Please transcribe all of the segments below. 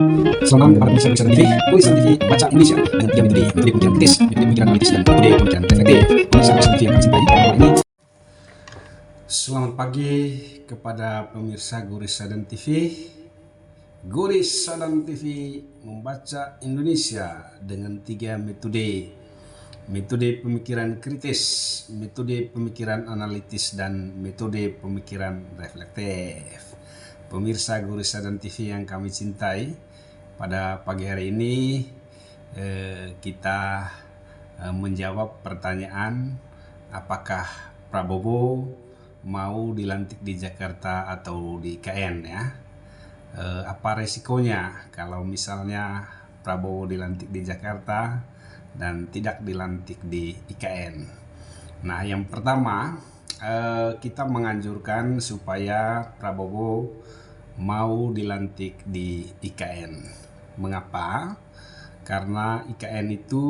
Selamat kepada pemirsa Wisata TV, Tulisan TV, Baca Indonesia, dengan 3 metode, metode pemikiran kritis, metode pemikiran analitis, dan metode pemikiran reflektif. Pemirsa Wisata TV yang kami cintai, pada ini. Selamat pagi kepada pemirsa Guris Sadan TV. Guris Sadan TV membaca Indonesia dengan 3 metode. Metode pemikiran kritis, metode pemikiran analitis, dan metode pemikiran reflektif. Pemirsa Guris Sadan TV yang kami cintai, pada pagi hari ini kita menjawab pertanyaan apakah Prabowo mau dilantik di Jakarta atau di IKN ya. Apa resikonya kalau misalnya Prabowo dilantik di Jakarta dan tidak dilantik di IKN. Nah, yang pertama kita menganjurkan supaya Prabowo mau dilantik di IKN. Mengapa? Karena IKN itu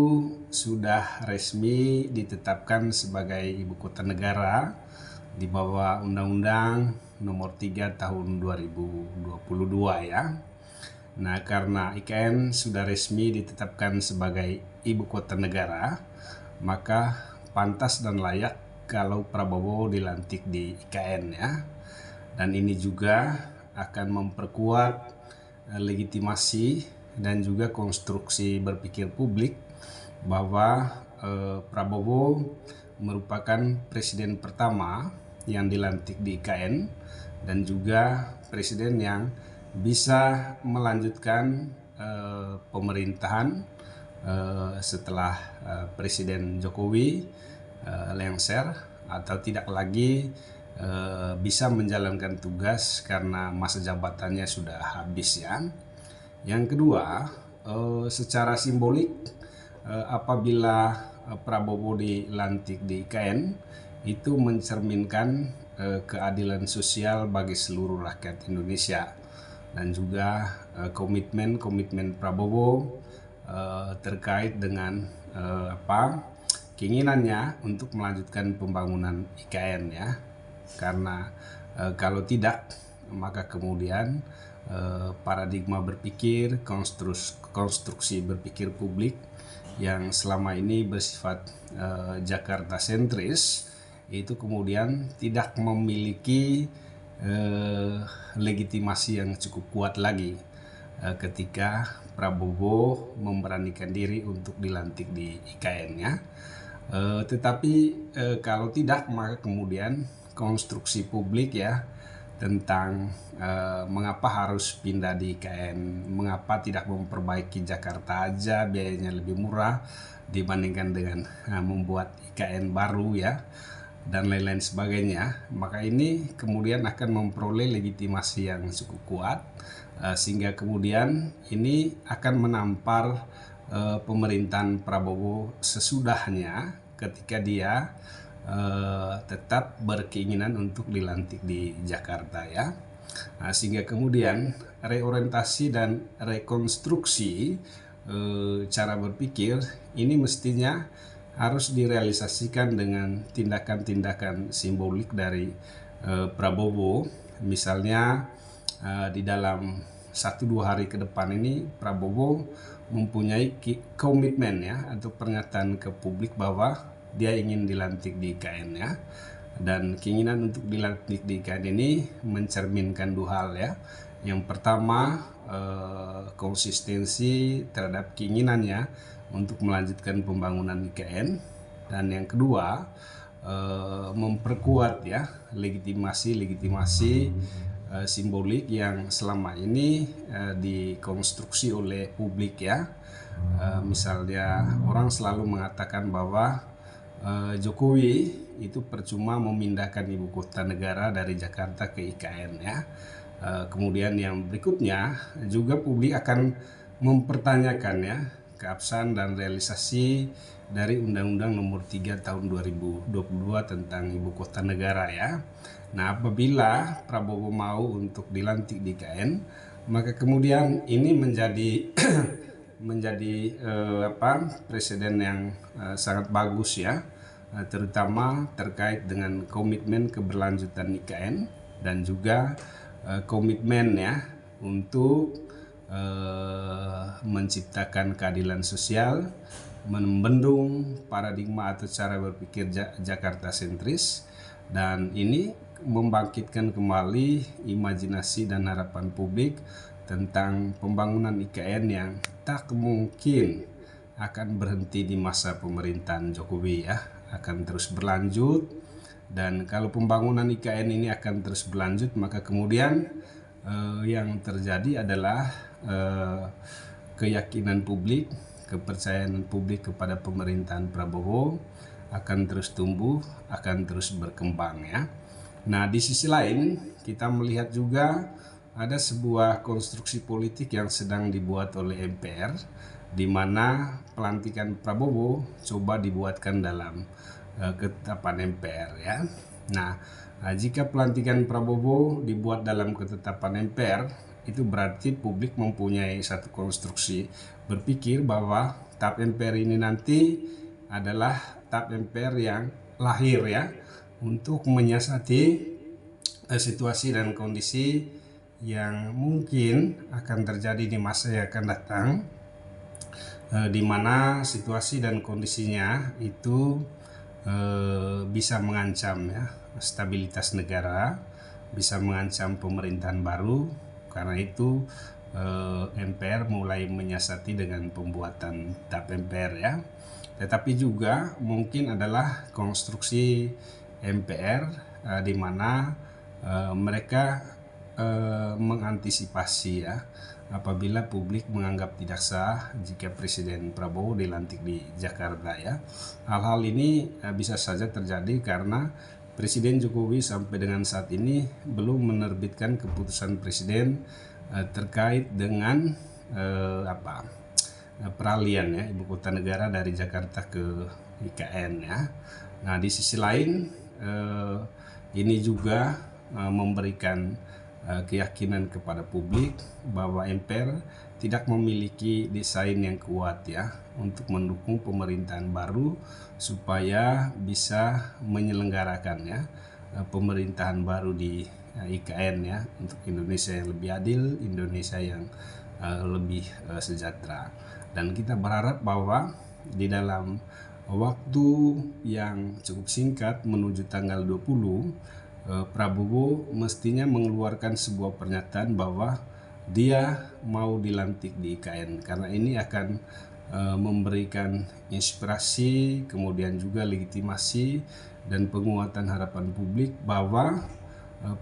sudah resmi ditetapkan sebagai ibu kota negara di bawah Undang-Undang Nomor 3 Tahun 2022 ya. Nah, karena IKN sudah resmi ditetapkan sebagai ibu kota negara, maka pantas dan layak kalau Prabowo dilantik di IKN ya. Dan ini juga akan memperkuat legitimasi dan juga konstruksi berpikir publik bahwa Prabowo merupakan presiden pertama yang dilantik di IKN dan juga presiden yang bisa melanjutkan pemerintahan setelah Presiden Jokowi lengser atau tidak lagi bisa menjalankan tugas karena masa jabatannya sudah habis ya. Yang kedua, secara simbolik apabila Prabowo dilantik di IKN itu mencerminkan keadilan sosial bagi seluruh rakyat Indonesia dan juga komitmen Prabowo terkait dengan keinginannya untuk melanjutkan pembangunan IKN ya. Karena kalau tidak, maka kemudian paradigma berpikir, konstruksi berpikir publik yang selama ini bersifat Jakarta sentris itu kemudian tidak memiliki legitimasi yang cukup kuat lagi ketika Prabowo memberanikan diri untuk dilantik di IKN ya. Tetapi kalau tidak, maka kemudian konstruksi publik ya tentang mengapa harus pindah di IKN, mengapa tidak memperbaiki Jakarta aja, biayanya lebih murah dibandingkan dengan membuat IKN baru ya, dan lain-lain sebagainya. Maka ini kemudian akan memperoleh legitimasi yang cukup kuat, sehingga kemudian ini akan menampar pemerintahan Prabowo sesudahnya ketika dia tetap berkeinginan untuk dilantik di Jakarta ya. Nah, sehingga kemudian reorientasi dan rekonstruksi cara berpikir ini mestinya harus direalisasikan dengan tindakan-tindakan simbolik dari Prabowo. Misalnya di dalam 1-2 hari ke depan ini Prabowo mempunyai komitmen ya atau pernyataan ke publik bahwa dia ingin dilantik di IKN ya. Dan keinginan untuk dilantik di IKN ini mencerminkan 2 hal ya. Yang pertama, konsistensi terhadap keinginannya untuk melanjutkan pembangunan IKN, dan yang kedua memperkuat ya legitimasi simbolik yang selama ini dikonstruksi oleh publik ya. Misalnya orang selalu mengatakan bahwa Jokowi itu percuma memindahkan ibu kota negara dari Jakarta ke IKN ya. Kemudian yang berikutnya juga publik akan mempertanyakan ya keabsahan dan realisasi dari Undang-Undang Nomor 3 Tahun 2022 tentang ibu kota negara ya. Nah, apabila Prabowo mau untuk dilantik di IKN, maka kemudian ini menjadi presiden yang sangat bagus ya, terutama terkait dengan komitmen keberlanjutan IKN dan juga komitmen ya untuk menciptakan keadilan sosial, membendung paradigma atau cara berpikir Jakarta sentris, dan ini membangkitkan kembali imajinasi dan harapan publik tentang pembangunan IKN yang tak mungkin akan berhenti di masa pemerintahan Jokowi ya, akan terus berlanjut. Dan kalau pembangunan IKN ini akan terus berlanjut, maka kemudian yang terjadi adalah keyakinan publik, kepercayaan publik kepada pemerintahan Prabowo akan terus tumbuh, akan terus berkembang ya. Nah, di sisi lain kita melihat juga ada sebuah konstruksi politik yang sedang dibuat oleh MPR, di mana pelantikan Prabowo coba dibuatkan dalam ketetapan MPR ya. Nah, jika pelantikan Prabowo dibuat dalam ketetapan MPR, itu berarti publik mempunyai satu konstruksi berpikir bahwa TAP MPR ini nanti adalah TAP MPR yang lahir ya, untuk menyiasati situasi dan kondisi yang mungkin akan terjadi di masa yang akan datang, di mana situasi dan kondisinya itu bisa mengancam ya stabilitas negara, bisa mengancam pemerintahan baru. Karena itu MPR mulai menyiasati dengan pembuatan TAP MPR ya. Tetapi juga mungkin adalah konstruksi MPR di mana mereka mengantisipasi ya, apabila publik menganggap tidak sah jika Presiden Prabowo dilantik di Jakarta ya. Hal-hal ini bisa saja terjadi karena Presiden Jokowi sampai dengan saat ini belum menerbitkan keputusan Presiden terkait dengan peralihan ya ibu kota negara dari Jakarta ke IKN ya. Nah, di sisi lain ini juga memberikan keyakinan kepada publik bahwa MPR tidak memiliki desain yang kuat ya untuk mendukung pemerintahan baru supaya bisa menyelenggarakan ya pemerintahan baru di IKN ya, untuk Indonesia yang lebih adil, Indonesia yang lebih sejahtera. Dan kita berharap bahwa di dalam waktu yang cukup singkat menuju tanggal 20, Prabowo mestinya mengeluarkan sebuah pernyataan bahwa dia mau dilantik di IKN, karena ini akan memberikan inspirasi, kemudian juga legitimasi dan penguatan harapan publik bahwa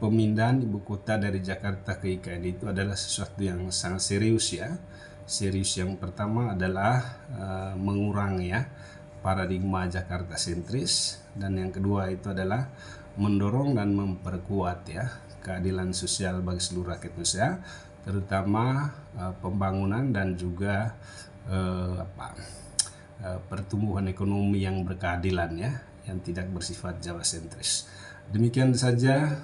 pemindahan ibu kota dari Jakarta ke IKN itu adalah sesuatu yang sangat serius ya. Serius yang pertama adalah mengurangi ya paradigma Jakarta sentris, dan yang kedua itu adalah mendorong dan memperkuat ya keadilan sosial bagi seluruh rakyat Indonesia, terutama pembangunan dan juga pertumbuhan ekonomi yang berkeadilan ya, yang tidak bersifat Jawa sentris. Demikian saja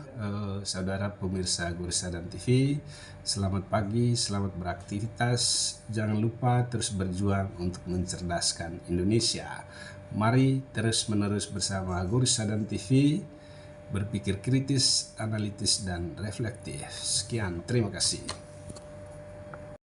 saudara pemirsa Gurisadan TV. Selamat pagi, selamat beraktivitas. Jangan lupa terus berjuang untuk mencerdaskan Indonesia. Mari terus menerus bersama Gurisadan TV, berpikir kritis, analitis, dan reflektif. Sekian, terima kasih.